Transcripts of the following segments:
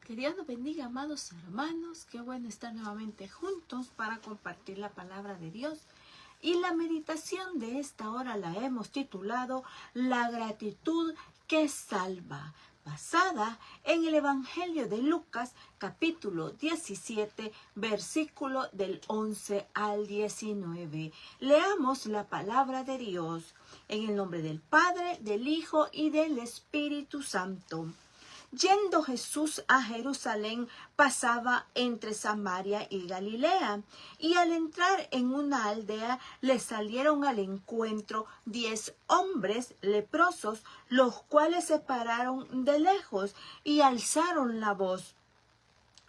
Que Dios nos bendiga, amados hermanos. Qué bueno estar nuevamente juntos para compartir la palabra de Dios. Y la meditación de esta hora la hemos titulado La gratitud que salva, basada en el Evangelio de Lucas, capítulo 17, versículo del 11 al 19. Leamos la palabra de Dios en el nombre del Padre, del Hijo y del Espíritu Santo. Yendo Jesús a Jerusalén, pasaba entre Samaria y Galilea, y al entrar en una aldea le salieron al encuentro 10 hombres leprosos, los cuales se pararon de lejos y alzaron la voz,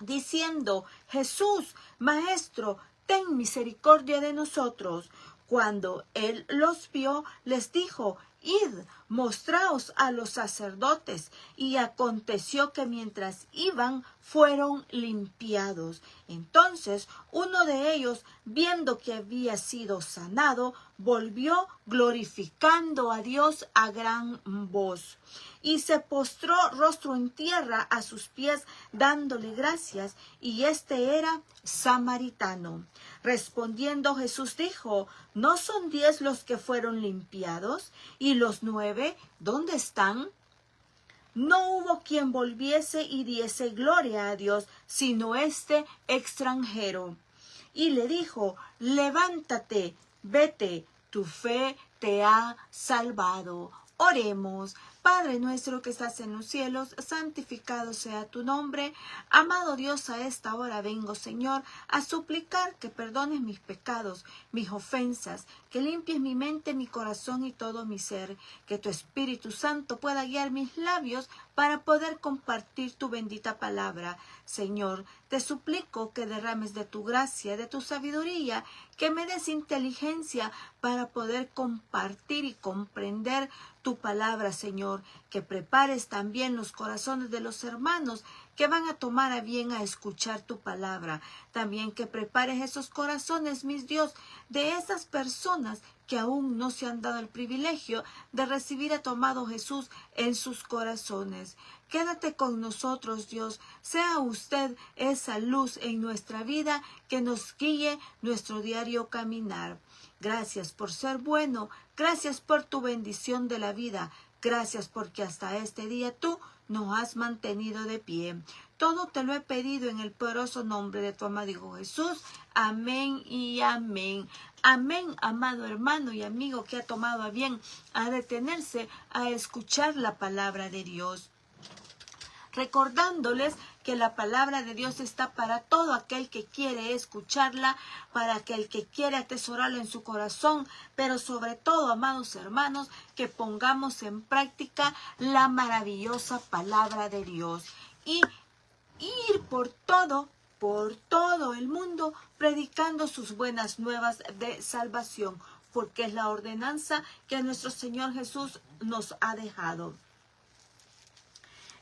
diciendo: Jesús, Maestro, ten misericordia de nosotros. Cuando él los vio, les dijo: Id, mostraos a los sacerdotes. Y aconteció que mientras iban, fueron limpiados. Entonces uno de ellos, viendo que había sido sanado, volvió glorificando a Dios a gran voz. Y se postró rostro en tierra a sus pies, dándole gracias, y este era samaritano. Respondiendo Jesús dijo: ¿No son 10 los que fueron limpiados? ¿Y los 9 dónde están? No hubo quien volviese y diese gloria a Dios, sino este extranjero. Y le dijo: levántate, vete, tu fe te ha salvado. Oremos. Padre nuestro que estás en los cielos, santificado sea tu nombre. Amado Dios, a esta hora vengo, Señor, a suplicar que perdones mis pecados, mis ofensas, que limpies mi mente, mi corazón y todo mi ser, que tu Espíritu Santo pueda guiar mis labios para poder compartir tu bendita palabra. Señor, te suplico que derrames de tu gracia, de tu sabiduría, que me des inteligencia para poder compartir y comprender tu palabra, Señor, que prepares también los corazones de los hermanos que van a tomar a bien a escuchar tu palabra. También que prepares esos corazones, mis Dios, de esas personas que aún no se han dado el privilegio de recibir a tu amado Jesús en sus corazones. Quédate con nosotros, Dios. Sea usted esa luz en nuestra vida que nos guíe nuestro diario caminar. Gracias por ser bueno. Gracias por tu bendición de la vida. Gracias porque hasta este día tú nos has mantenido de pie. Todo te lo he pedido en el poderoso nombre de tu amado Hijo Jesús. Amén y amén. Amén, amado hermano y amigo que ha tomado a bien a detenerse a escuchar la palabra de Dios. Recordándoles que la palabra de Dios está para todo aquel que quiere escucharla, para aquel que quiere atesorarla en su corazón, pero sobre todo, amados hermanos, que pongamos en práctica la maravillosa palabra de Dios y ir por todo el mundo predicando sus buenas nuevas de salvación, porque es la ordenanza que nuestro Señor Jesús nos ha dejado.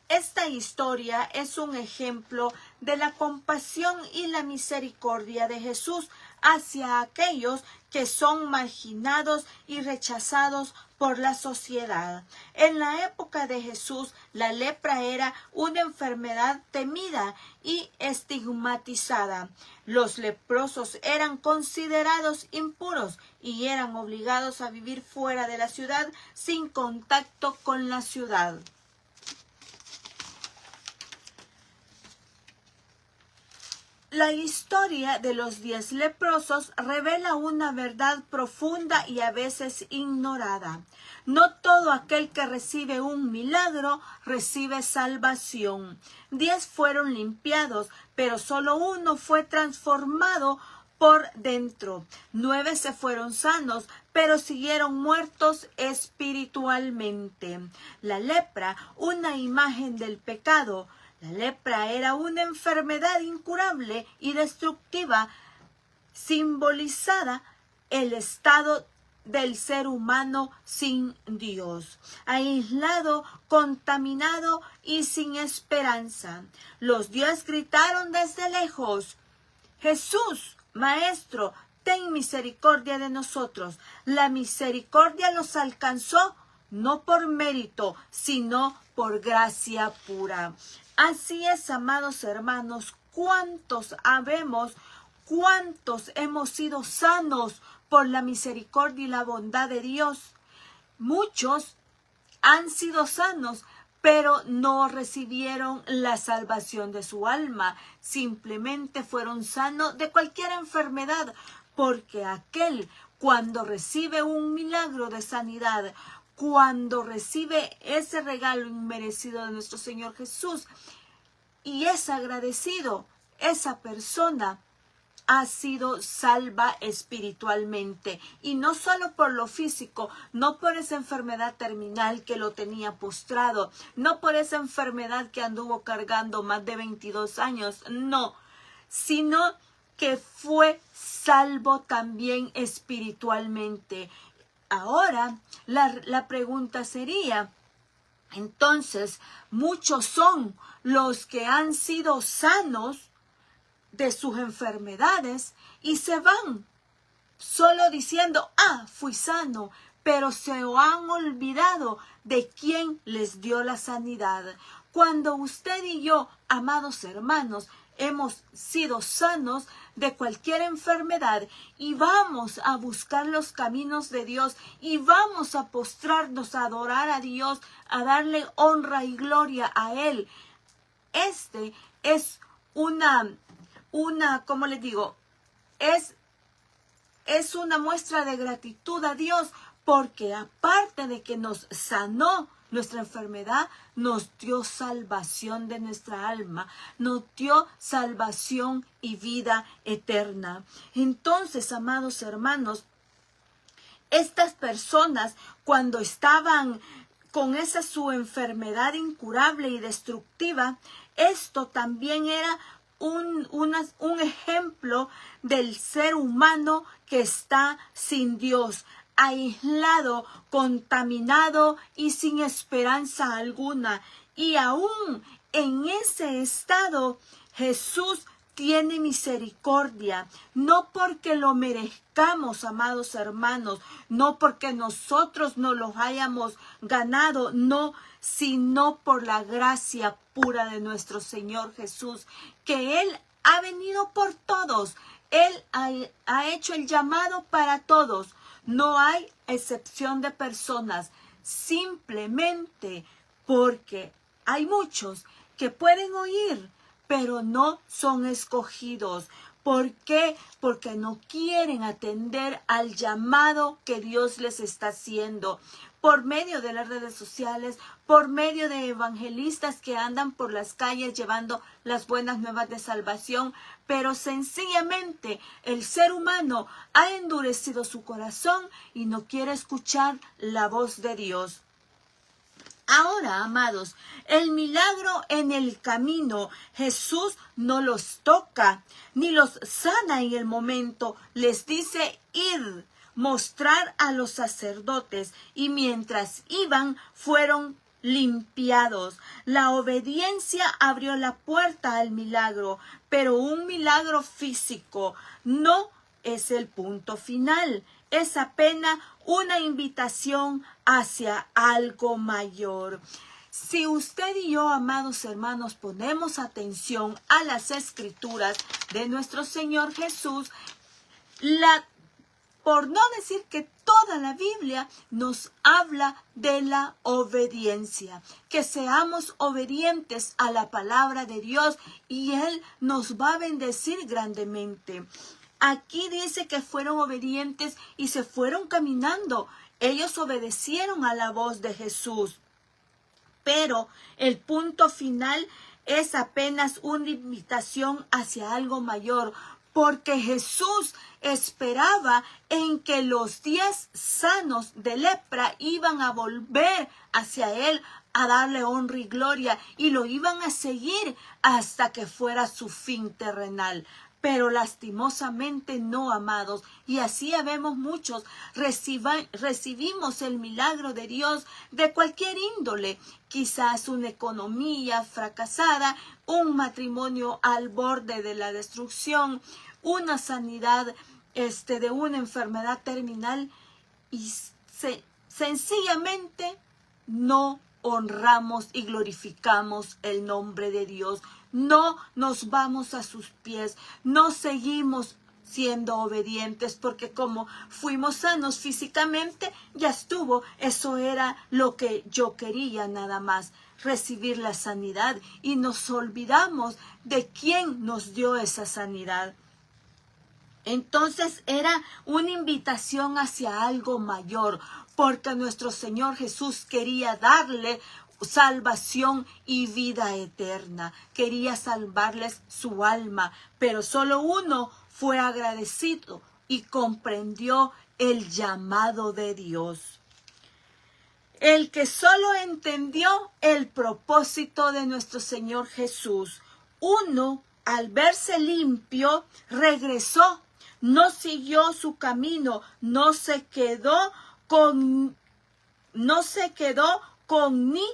Esta historia es un ejemplo de la compasión y la misericordia de Jesús hacia aquellos que son marginados y rechazados por la sociedad. En la época de Jesús, la lepra era una enfermedad temida y estigmatizada. Los leprosos eran considerados impuros y eran obligados a vivir fuera de la ciudad sin contacto con la ciudad. La historia de los 10 leprosos revela una verdad profunda y a veces ignorada. No todo aquel que recibe un milagro recibe salvación. 10 fueron limpiados, pero solo uno fue transformado por dentro. 9 se fueron sanos, pero siguieron muertos espiritualmente. La lepra, una imagen del pecado. La lepra era una enfermedad incurable y destructiva, simbolizada el estado del ser humano sin Dios, aislado, contaminado y sin esperanza. Los 10 gritaron desde lejos: Jesús, Maestro, ten misericordia de nosotros. La misericordia los alcanzó no por mérito, sino por gracia pura. Así es, amados hermanos, ¿cuántos hemos sido sanos por la misericordia y la bondad de Dios? Muchos han sido sanos, pero no recibieron la salvación de su alma. Simplemente fueron sanos de cualquier enfermedad, porque aquel, cuando recibe un milagro de sanidad, cuando recibe ese regalo inmerecido de nuestro Señor Jesús y es agradecido, esa persona ha sido salva espiritualmente, y no solo por lo físico, no por esa enfermedad terminal que lo tenía postrado, no por esa enfermedad que anduvo cargando más de 22 años, no, sino que fue salvo también espiritualmente. Ahora, la pregunta sería, entonces, muchos son los que han sido sanos de sus enfermedades y se van solo diciendo, fui sano, pero se han olvidado de quién les dio la sanidad. Cuando usted y yo, amados hermanos, hemos sido sanos de cualquier enfermedad y vamos a buscar los caminos de Dios y vamos a postrarnos a adorar a Dios, a darle honra y gloria a Él. Este es ¿cómo les digo? Es una muestra de gratitud a Dios, porque aparte de que nos sanó nuestra enfermedad, nos dio salvación de nuestra alma, nos dio salvación y vida eterna. Entonces, amados hermanos, estas personas, cuando estaban con esa su enfermedad incurable y destructiva, esto también era un ejemplo del ser humano que está sin Dios, aislado, contaminado y sin esperanza alguna. Y aún en ese estado, Jesús tiene misericordia, no porque lo merezcamos, amados hermanos, no porque nosotros no los hayamos ganado, no, sino por la gracia pura de nuestro Señor Jesús, que Él ha venido por todos, Él ha hecho el llamado para todos, no hay excepción de personas, simplemente porque hay muchos que pueden oír, pero no son escogidos. ¿Por qué? Porque no quieren atender al llamado que Dios les está haciendo. Por medio de las redes sociales, por medio de evangelistas que andan por las calles llevando las buenas nuevas de salvación, pero sencillamente el ser humano ha endurecido su corazón y no quiere escuchar la voz de Dios. Ahora, amados, el milagro en el camino, Jesús no los toca, ni los sana en el momento. Les dice ir, mostrar a los sacerdotes, y mientras iban fueron limpiados. La obediencia abrió la puerta al milagro, pero un milagro físico no es el punto final. Es apenas una invitación hacia algo mayor. Si usted y yo, amados hermanos, ponemos atención a las escrituras de nuestro Señor Jesús, por no decir que toda la Biblia nos habla de la obediencia, que seamos obedientes a la palabra de Dios y Él nos va a bendecir grandemente. Aquí dice que fueron obedientes y se fueron caminando. Ellos obedecieron a la voz de Jesús. Pero el punto final es apenas una invitación hacia algo mayor, porque Jesús esperaba en que los 10 sanos de lepra iban a volver hacia Él a darle honra y gloria, y lo iban a seguir hasta que fuera su fin terrenal. Pero lastimosamente no, amados, y así habemos muchos, recibimos el milagro de Dios de cualquier índole, quizás una economía fracasada, un matrimonio al borde de la destrucción, una sanidad de una enfermedad terminal, y sencillamente no honramos y glorificamos el nombre de Dios. No nos vamos a sus pies, no seguimos siendo obedientes, porque como fuimos sanos físicamente, ya estuvo. Eso era lo que yo quería, nada más, recibir la sanidad, y nos olvidamos de quién nos dio esa sanidad. Entonces era una invitación hacia algo mayor, porque nuestro Señor Jesús quería darle salvación y vida eterna. Quería salvarles su alma, pero solo uno fue agradecido y comprendió el llamado de Dios. El que solo entendió el propósito de nuestro Señor Jesús. Uno, al verse limpio, regresó. No siguió su camino, no se quedó con ni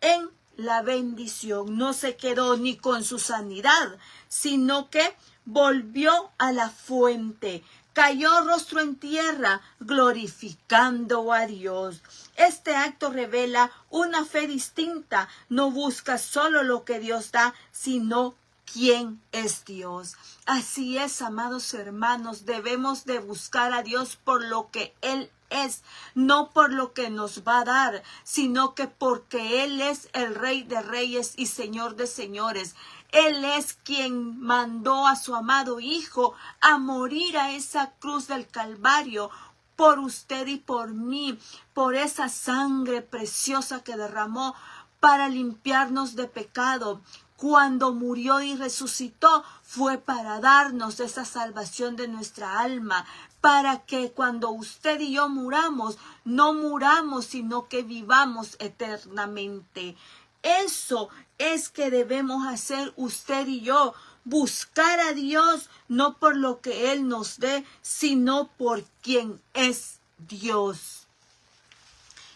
en la bendición, no se quedó ni con su sanidad, sino que volvió a la fuente, cayó rostro en tierra, glorificando a Dios. Este acto revela una fe distinta, no busca solo lo que Dios da, sino quién es Dios. Así es, amados hermanos, debemos de buscar a Dios por lo que Él es, no por lo que nos va a dar, sino que porque Él es el Rey de Reyes y Señor de Señores. Él es quien mandó a su amado Hijo a morir a esa cruz del Calvario por usted y por mí, por esa sangre preciosa que derramó para limpiarnos de pecado. Cuando murió y resucitó, fue para darnos esa salvación de nuestra alma, para que cuando usted y yo muramos, no muramos, sino que vivamos eternamente. Eso es que debemos hacer usted y yo, buscar a Dios, no por lo que Él nos dé, sino por quien es Dios.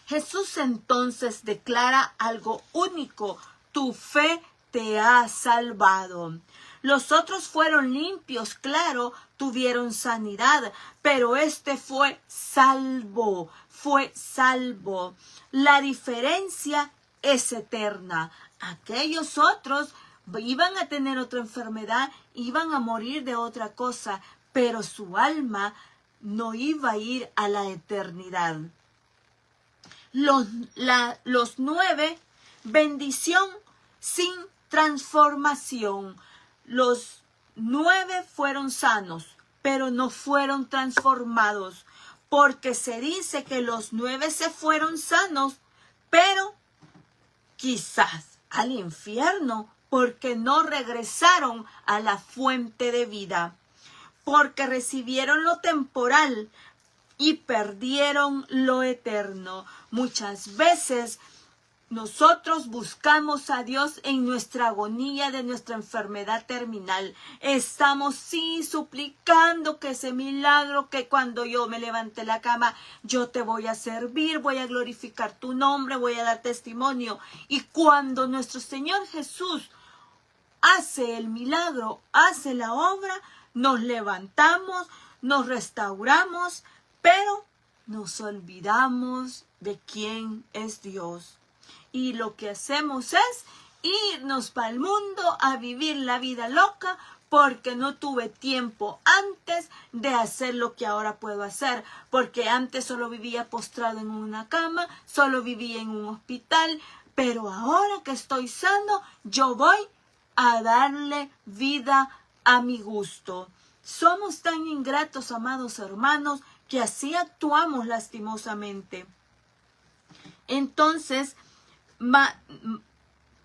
Jesús entonces declara algo único: tu fe te ha salvado. Los otros fueron limpios, claro, tuvieron sanidad, pero este fue salvo, La diferencia es eterna. Aquellos otros iban a tener otra enfermedad, iban a morir de otra cosa, pero su alma no iba a ir a la eternidad. Los 9, bendición sin transformación. Los 9 fueron sanos, pero no fueron transformados, porque se dice que los 9 se fueron sanos, pero quizás al infierno, porque no regresaron a la fuente de vida, porque recibieron lo temporal y perdieron lo eterno. Muchas veces nosotros buscamos a Dios en nuestra agonía de nuestra enfermedad terminal. Estamos suplicando que ese milagro, que cuando yo me levante de la cama, yo te voy a servir, voy a glorificar tu nombre, voy a dar testimonio. Y cuando nuestro Señor Jesús hace el milagro, hace la obra, nos levantamos, nos restauramos, pero nos olvidamos de quién es Dios. Y lo que hacemos es irnos para el mundo a vivir la vida loca, porque no tuve tiempo antes de hacer lo que ahora puedo hacer, porque antes solo vivía postrado en una cama, solo vivía en un hospital, pero ahora que estoy sano, yo voy a darle vida a mi gusto. Somos tan ingratos, amados hermanos, que así actuamos lastimosamente. Entonces,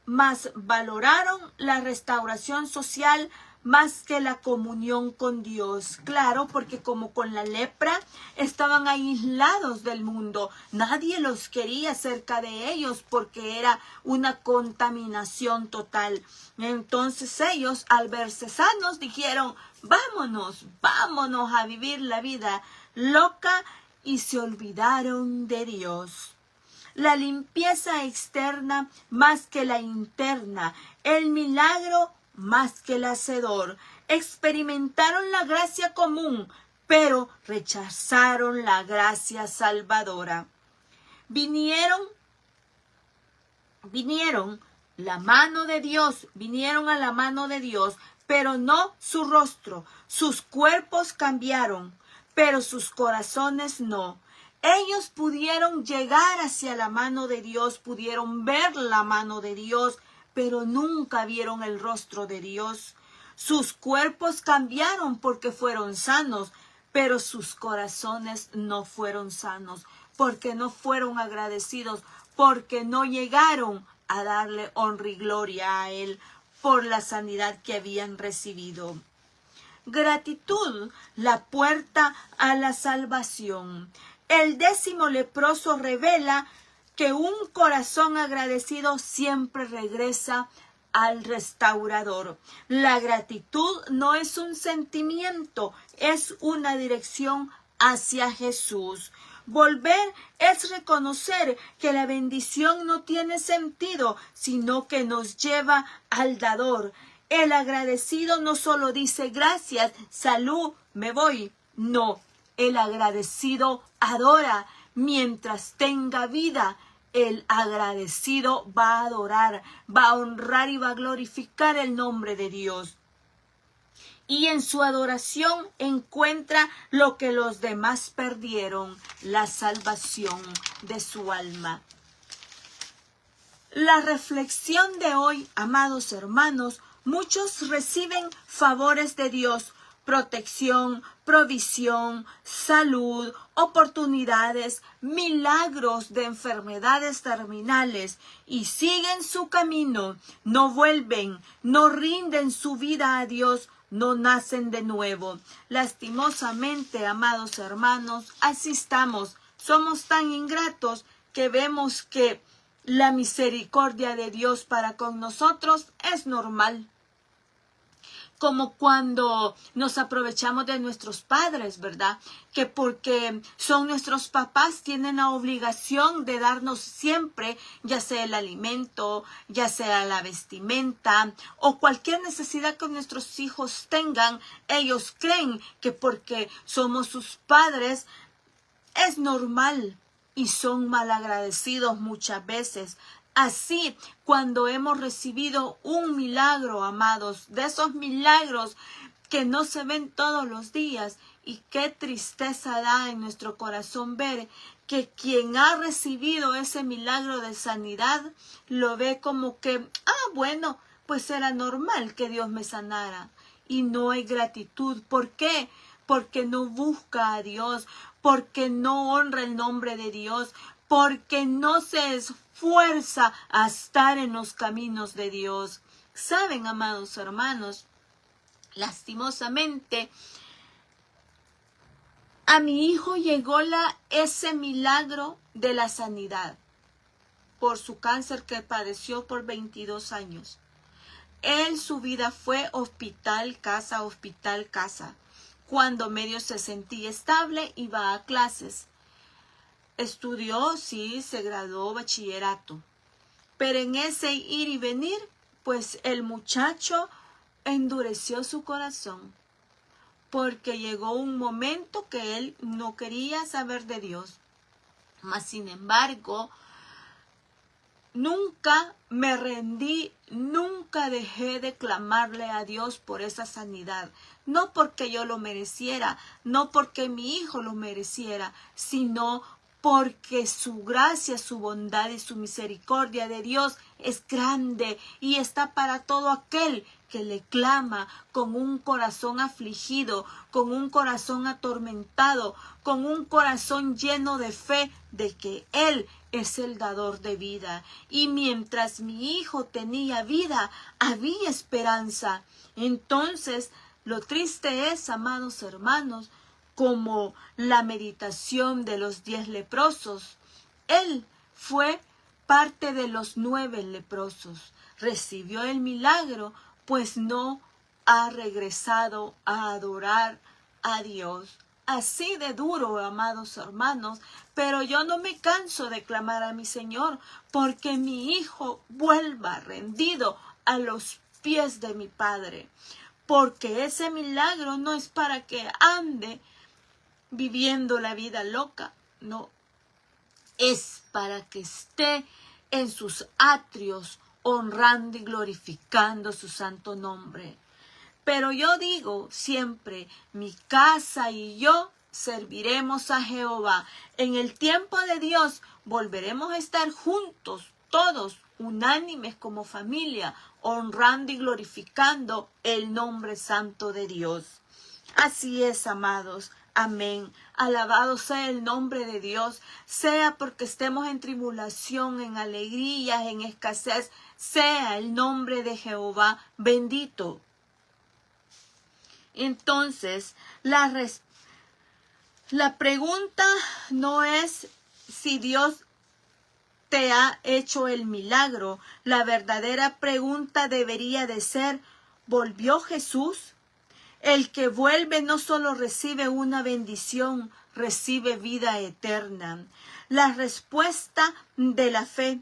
más valoraron la restauración social más que la comunión con Dios. Claro, porque como con la lepra, estaban aislados del mundo. Nadie los quería cerca de ellos porque era una contaminación total. Entonces ellos, al verse sanos, dijeron: vámonos a vivir la vida loca, y se olvidaron de Dios. La limpieza externa más que la interna, el milagro más que el hacedor. Experimentaron la gracia común, pero rechazaron la gracia salvadora. Vinieron vinieron vinieron a la mano de Dios, pero no su rostro. Sus cuerpos cambiaron, pero sus corazones no. Ellos pudieron llegar hacia la mano de Dios, pudieron ver la mano de Dios, pero nunca vieron el rostro de Dios. Sus cuerpos cambiaron porque fueron sanos, pero sus corazones no fueron sanos, porque no fueron agradecidos, porque no llegaron a darle honra y gloria a Él por la sanidad que habían recibido. Gratitud, la puerta a la salvación. El 10º leproso revela que un corazón agradecido siempre regresa al restaurador. La gratitud no es un sentimiento, es una dirección hacia Jesús. Volver es reconocer que la bendición no tiene sentido, sino que nos lleva al dador. El agradecido no solo dice gracias, salud, me voy. No, el agradecido adora. Mientras tenga vida, el agradecido va a adorar, va a honrar y va a glorificar el nombre de Dios. Y en su adoración encuentra lo que los demás perdieron, la salvación de su alma. La reflexión de hoy, amados hermanos, muchos reciben favores de Dios, protección, provisión, salud, oportunidades, milagros de enfermedades terminales y siguen su camino, no vuelven, no rinden su vida a Dios, no nacen de nuevo. Lastimosamente, amados hermanos, así estamos. Somos tan ingratos que vemos que la misericordia de Dios para con nosotros es normal. Como cuando nos aprovechamos de nuestros padres, ¿verdad? Que porque son nuestros papás tienen la obligación de darnos siempre, ya sea el alimento, ya sea la vestimenta o cualquier necesidad que nuestros hijos tengan. Ellos creen que porque somos sus padres es normal y son malagradecidos muchas veces. Así, cuando hemos recibido un milagro, amados, de esos milagros que no se ven todos los días, y qué tristeza da en nuestro corazón ver que quien ha recibido ese milagro de sanidad lo ve como que, bueno, pues era normal que Dios me sanara. Y no hay gratitud. ¿Por qué? Porque no busca a Dios, porque no honra el nombre de Dios, porque no se esfuerza a estar en los caminos de Dios. Saben, amados hermanos, lastimosamente, a mi hijo llegó ese milagro de la sanidad por su cáncer que padeció por 22 años. Su vida fue hospital, casa, hospital, casa. Cuando medio se sentía estable, iba a clases. Estudió, sí, se graduó bachillerato. Pero en ese ir y venir, pues el muchacho endureció su corazón. Porque llegó un momento que él no quería saber de Dios. Mas, sin embargo, nunca me rendí, nunca dejé de clamarle a Dios por esa sanidad. No porque yo lo mereciera, no porque mi hijo lo mereciera, sino porque su gracia, su bondad y su misericordia de Dios es grande y está para todo aquel que le clama con un corazón afligido, con un corazón atormentado, con un corazón lleno de fe de que Él es el dador de vida. Y mientras mi hijo tenía vida, había esperanza. Entonces, lo triste es, amados hermanos, como la meditación de los 10 leprosos. Él fue parte de los 9 leprosos. Recibió el milagro, pues no ha regresado a adorar a Dios. Así de duro, amados hermanos, pero yo no me canso de clamar a mi Señor, porque mi hijo vuelva rendido a los pies de mi Padre. Porque ese milagro no es para que ande viviendo la vida loca, no, es para que esté en sus atrios, honrando y glorificando su santo nombre. Pero yo digo siempre, mi casa y yo serviremos a Jehová. En el tiempo de Dios volveremos a estar juntos, todos unánimes como familia, honrando y glorificando el nombre santo de Dios. Así es, amados. Amén. Alabado sea el nombre de Dios, sea porque estemos en tribulación, en alegrías, en escasez, sea el nombre de Jehová bendito. Entonces, la pregunta no es si Dios te ha hecho el milagro. La verdadera pregunta debería de ser, ¿volvió Jesús? El que vuelve no solo recibe una bendición, recibe vida eterna. La respuesta de la fe,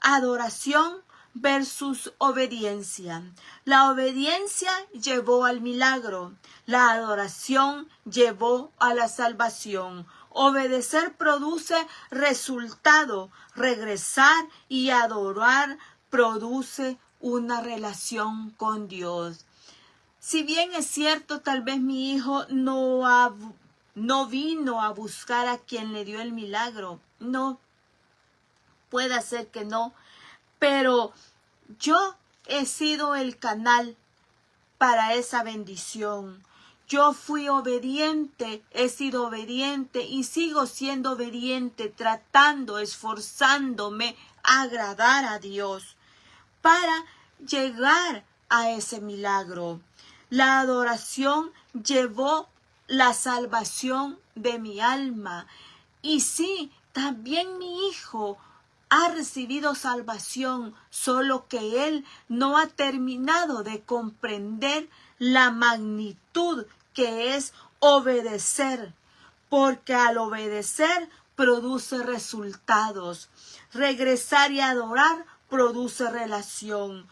adoración versus obediencia. La obediencia llevó al milagro, la adoración llevó a la salvación. Obedecer produce resultado, regresar y adorar produce una relación con Dios. Si bien es cierto, tal vez mi hijo no vino a buscar a quien le dio el milagro. No, puede ser que no. Pero yo he sido el canal para esa bendición. Yo fui obediente, he sido obediente y sigo siendo obediente, tratando, esforzándome a agradar a Dios para llegar a ese milagro. La adoración llevó la salvación de mi alma. Y sí, también mi hijo ha recibido salvación, solo que él no ha terminado de comprender la magnitud que es obedecer, porque al obedecer produce resultados. Regresar y adorar produce relación.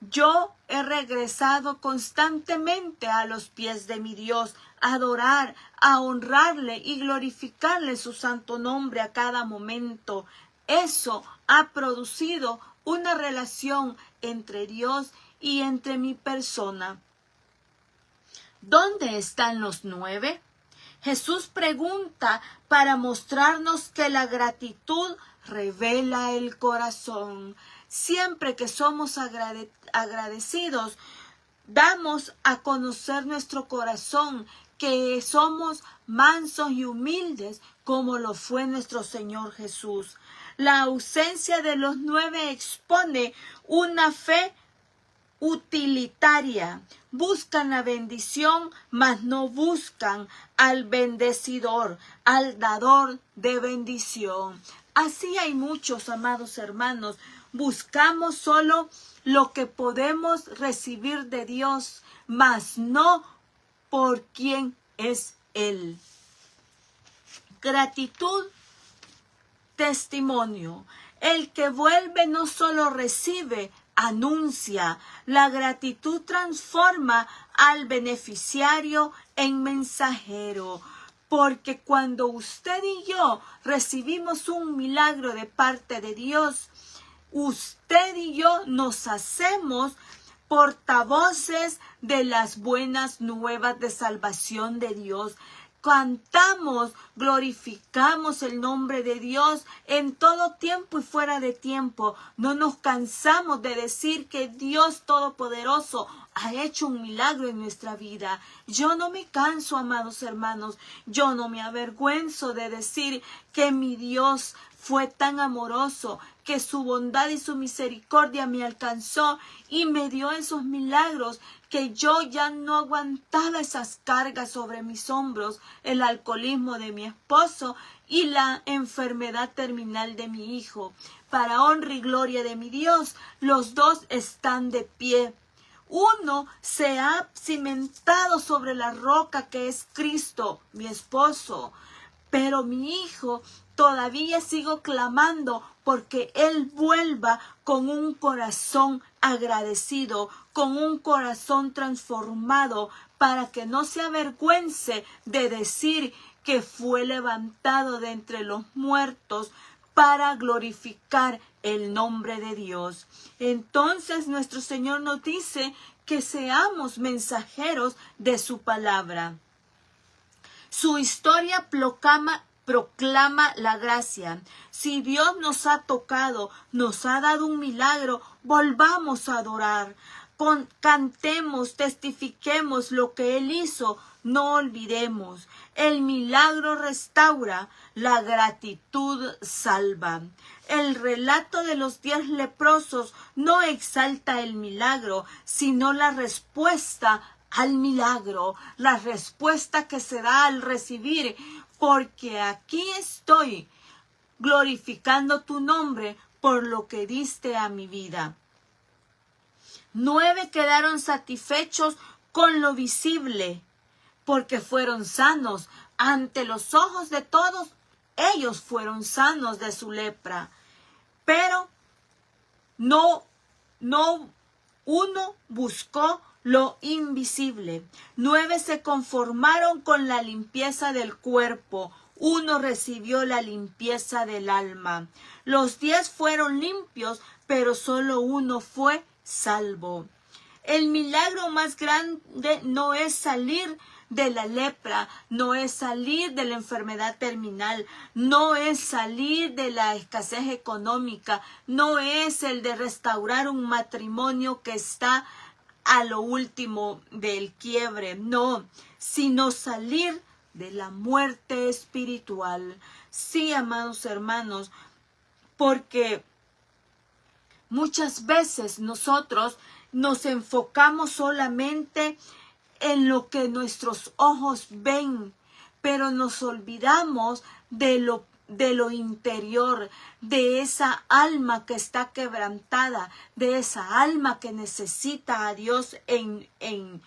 Yo he regresado constantemente a los pies de mi Dios, a adorar, a honrarle y glorificarle su santo nombre a cada momento. Eso ha producido una relación entre Dios y entre mi persona. ¿Dónde están los 9? Jesús pregunta para mostrarnos que la gratitud revela el corazón. Siempre que somos agradecidos, damos a conocer nuestro corazón, que somos mansos y humildes como lo fue nuestro Señor Jesús. La ausencia de los 9 expone una fe utilitaria. Buscan la bendición, mas no buscan al bendecidor, al dador de bendición. Así hay muchos, amados hermanos. Buscamos solo lo que podemos recibir de Dios, mas no por quién es Él. Gratitud, testimonio. El que vuelve no solo recibe, anuncia. La gratitud transforma al beneficiario en mensajero. Porque cuando usted y yo recibimos un milagro de parte de Dios, usted y yo nos hacemos portavoces de las buenas nuevas de salvación de Dios. Cantamos, glorificamos el nombre de Dios en todo tiempo y fuera de tiempo. No nos cansamos de decir que Dios Todopoderoso ha hecho un milagro en nuestra vida. Yo no me canso, amados hermanos. Yo no me avergüenzo de decir que mi Dios fue tan amoroso, que su bondad y su misericordia me alcanzó y me dio esos milagros, que yo ya no aguantaba esas cargas sobre mis hombros, el alcoholismo de mi esposo y la enfermedad terminal de mi hijo. Para honra y gloria de mi Dios, los dos están de pie. Uno se ha cimentado sobre la roca que es Cristo, mi esposo. Pero mi hijo todavía sigo clamando porque él vuelva con un corazón agradecido, con un corazón transformado, para que no se avergüence de decir que fue levantado de entre los muertos para glorificar el nombre de Dios. Entonces nuestro Señor nos dice que seamos mensajeros de su palabra. Su historia proclama la gracia. Si Dios nos ha tocado, nos ha dado un milagro, volvamos a adorar. Cantemos, testifiquemos lo que Él hizo, no olvidemos. El milagro restaura, la gratitud salva. El relato de los 10 leprosos no exalta el milagro, sino la respuesta al milagro, la respuesta que se da al recibir, porque aquí estoy glorificando tu nombre por lo que diste a mi vida. 9 quedaron satisfechos con lo visible, porque fueron sanos ante los ojos de todos. Ellos fueron sanos de su lepra, pero no uno buscó lo invisible. 9 se conformaron con la limpieza del cuerpo. 1 recibió la limpieza del alma. Los 10 fueron limpios, pero solo 1 fue salvo. El milagro más grande no es salir de la lepra, no es salir de la enfermedad terminal, no es salir de la escasez económica, no es el de restaurar un matrimonio que está a lo último del quiebre, no, sino salir de la muerte espiritual. Sí, amados hermanos, porque muchas veces nosotros nos enfocamos solamente en lo que nuestros ojos ven, pero nos olvidamos de lo interior, de esa alma que está quebrantada, de esa alma que necesita a Dios en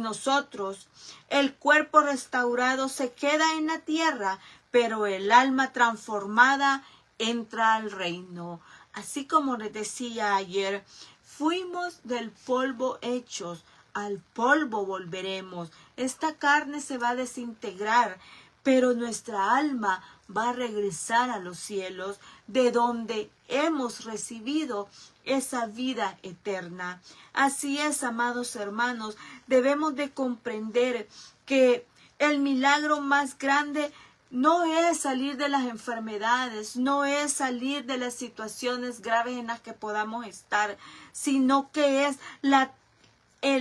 nosotros. El cuerpo restaurado se queda en la tierra, pero el alma transformada entra al reino. Así como les decía ayer, fuimos del polvo hechos, al polvo volveremos. Esta carne se va a desintegrar, pero nuestra alma va a regresar a los cielos, de donde hemos recibido esa vida eterna. Así es, amados hermanos, debemos de comprender que el milagro más grande no es salir de las enfermedades, no es salir de las situaciones graves en las que podamos estar, sino que es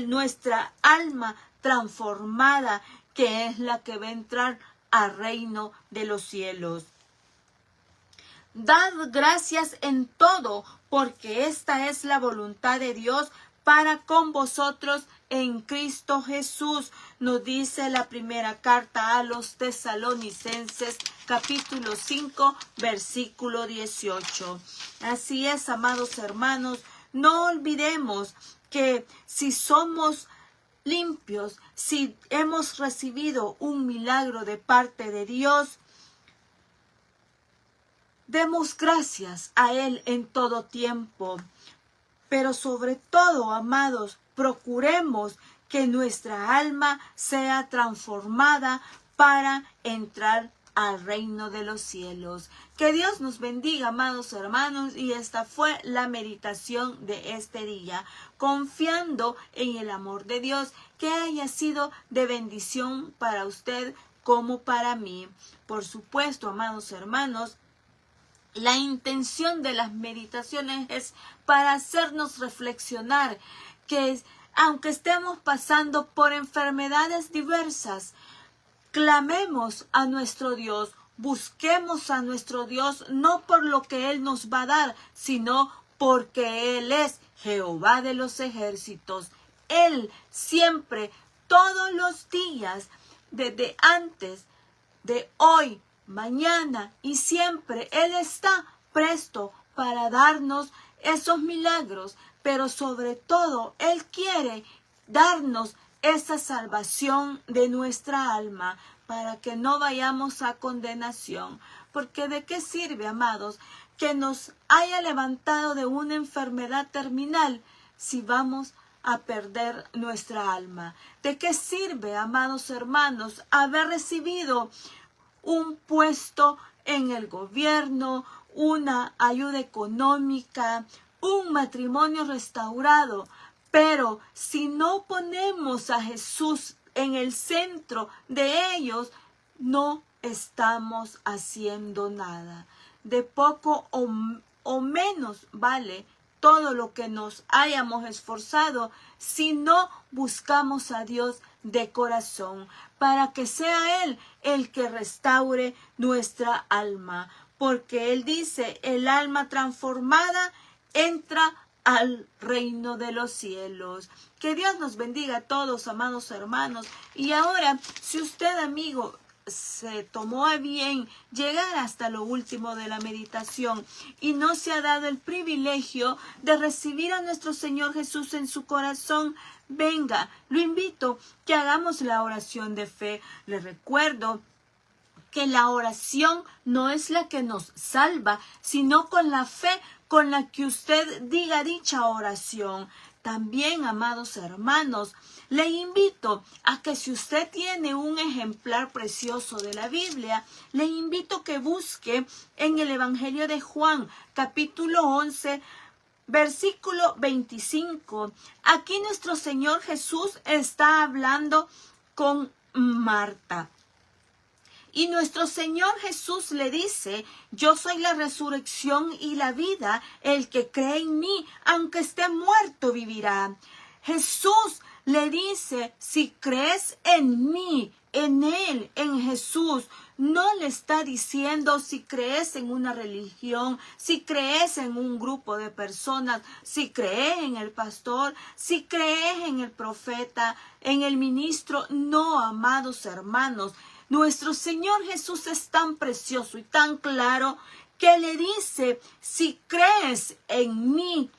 nuestra alma transformada, que es la que va a entrar al reino de los cielos. Dad gracias en todo, porque esta es la voluntad de Dios para con vosotros en Cristo Jesús, nos dice la primera carta a los Tesalonicenses, capítulo 5, versículo 18. Así es, amados hermanos, no olvidemos que si somos limpios, si hemos recibido un milagro de parte de Dios, demos gracias a Él en todo tiempo. Pero sobre todo, amados, procuremos que nuestra alma sea transformada para entrar al reino de los cielos. Que Dios nos bendiga, amados hermanos, y esta fue la meditación de este día, confiando en el amor de Dios, que haya sido de bendición para usted como para mí. Por supuesto, amados hermanos, la intención de las meditaciones es para hacernos reflexionar que aunque estemos pasando por enfermedades diversas, clamemos a nuestro Dios, busquemos a nuestro Dios, no por lo que Él nos va a dar, sino porque Él es Jehová de los ejércitos. Él siempre, todos los días, desde antes de hoy, mañana y siempre, Él está presto para darnos esos milagros, pero sobre todo Él quiere darnos esa salvación de nuestra alma para que no vayamos a condenación. Porque ¿de qué sirve, amados, que nos haya levantado de una enfermedad terminal si vamos a perder nuestra alma? ¿De qué sirve, amados hermanos, haber recibido un puesto en el gobierno, una ayuda económica, un matrimonio restaurado. Pero si no ponemos a Jesús en el centro de ellos, no estamos haciendo nada. De poco o menos vale todo lo que nos hayamos esforzado si no buscamos a Dios de corazón, para que sea Él el que restaure nuestra alma. Porque Él dice, el alma transformada entra al reino de los cielos. Que Dios nos bendiga a todos, amados hermanos. Y ahora, si usted, amigo, se tomó a bien llegar hasta lo último de la meditación y no se ha dado el privilegio de recibir a nuestro Señor Jesús en su corazón, venga, lo invito que hagamos la oración de fe. Le recuerdo que la oración no es la que nos salva, sino con la fe con la que usted diga dicha oración. También, amados hermanos, le invito a que si usted tiene un ejemplar precioso de la Biblia, le invito que busque en el Evangelio de Juan, capítulo 11, versículo 25. Aquí nuestro Señor Jesús está hablando con Marta. Y nuestro Señor Jesús le dice, yo soy la resurrección y la vida, el que cree en mí, aunque esté muerto, vivirá. Jesús le dice, si crees en mí, en Él, en Jesús, no le está diciendo si crees en una religión, si crees en un grupo de personas, si crees en el pastor, si crees en el profeta, en el ministro. No, amados hermanos, nuestro Señor Jesús es tan precioso y tan claro que le dice, si crees en mí,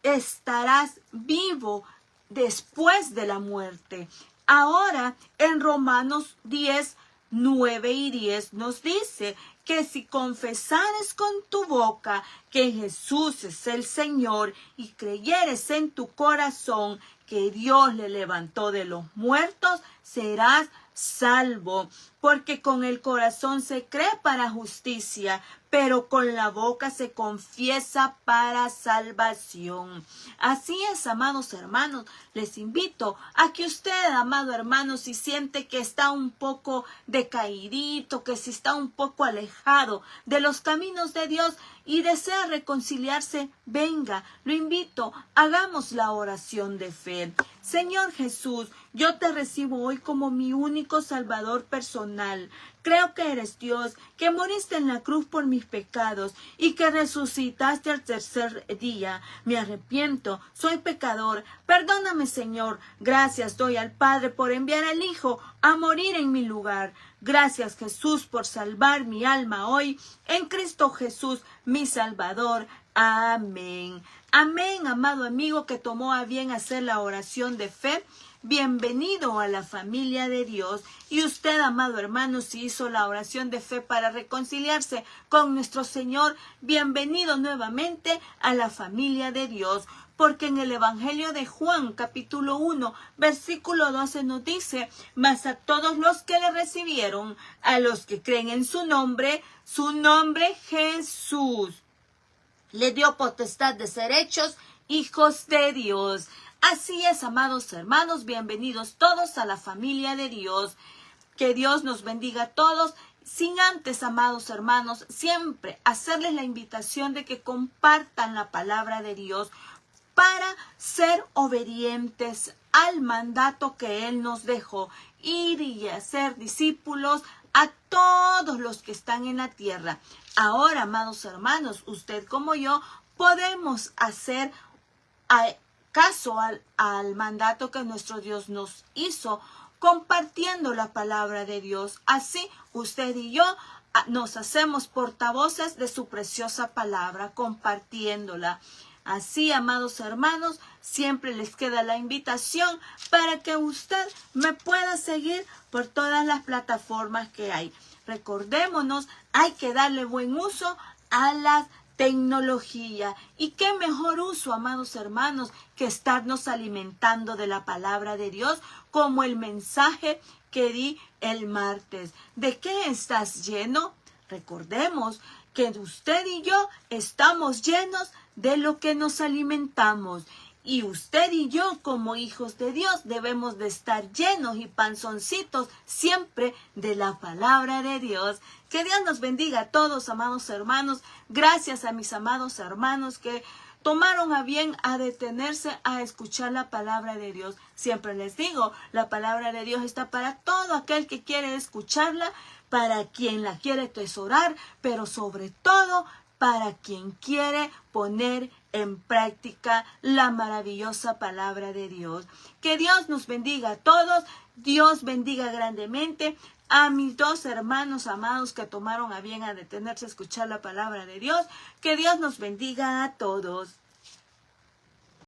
estarás vivo después de la muerte. Ahora, en Romanos 10, 9 y 10 nos dice que si confesares con tu boca que Jesús es el Señor y creyeres en tu corazón que Dios le levantó de los muertos, serás salvo. Porque con el corazón se cree para justicia, pero con la boca se confiesa para salvación. Así es, amados hermanos, les invito a que usted, amado hermano, si siente que está un poco decaidito, que si está un poco alejado de los caminos de Dios y desea reconciliarse, venga, lo invito, hagamos la oración de fe. Señor Jesús, yo te recibo hoy como mi único Salvador personal. Creo que eres Dios, que moriste en la cruz por mis pecados y que resucitaste al tercer día. Me arrepiento, soy pecador. Perdóname, Señor. Gracias doy al Padre por enviar al Hijo a morir en mi lugar. Gracias, Jesús, por salvar mi alma hoy en Cristo Jesús, mi Salvador. Amén. Amén, amado amigo que tomó a bien hacer la oración de fe. Bienvenido a la familia de Dios. Y usted, amado hermano, si hizo la oración de fe para reconciliarse con nuestro Señor, bienvenido nuevamente a la familia de Dios. Porque en el Evangelio de Juan, capítulo 1, versículo 12 nos dice, mas a todos los que le recibieron, a los que creen en su nombre Jesús, le dio potestad de ser hechos hijos de Dios. Así es, amados hermanos, bienvenidos todos a la familia de Dios. Que Dios nos bendiga a todos. Sin antes, amados hermanos, siempre hacerles la invitación de que compartan la palabra de Dios para ser obedientes al mandato que Él nos dejó, ir y hacer discípulos a todos los que están en la tierra. Ahora, amados hermanos, usted como yo podemos hacer caso al mandato que nuestro Dios nos hizo, compartiendo la palabra de Dios. Así usted y yo nos hacemos portavoces de su preciosa palabra, compartiéndola. Así, amados hermanos, siempre les queda la invitación para que usted me pueda seguir por todas las plataformas que hay. Recordémonos, hay que darle buen uso a la tecnología. Y qué mejor uso, amados hermanos, que estarnos alimentando de la palabra de Dios, como el mensaje que di el martes. ¿De qué estás lleno? Recordemos que usted y yo estamos llenos de lo que nos alimentamos. Y usted y yo, como hijos de Dios, debemos de estar llenos y panzoncitos siempre de la palabra de Dios. Que Dios nos bendiga a todos, amados hermanos. Gracias a mis amados hermanos que tomaron a bien a detenerse a escuchar la palabra de Dios. Siempre les digo, la palabra de Dios está para todo aquel que quiere escucharla, para quien la quiere atesorar, pero sobre todo para quien quiere poner en práctica la maravillosa palabra de Dios. Que Dios nos bendiga a todos. Dios bendiga grandemente a mis dos hermanos amados que tomaron a bien a detenerse a escuchar la palabra de Dios. Que Dios nos bendiga a todos.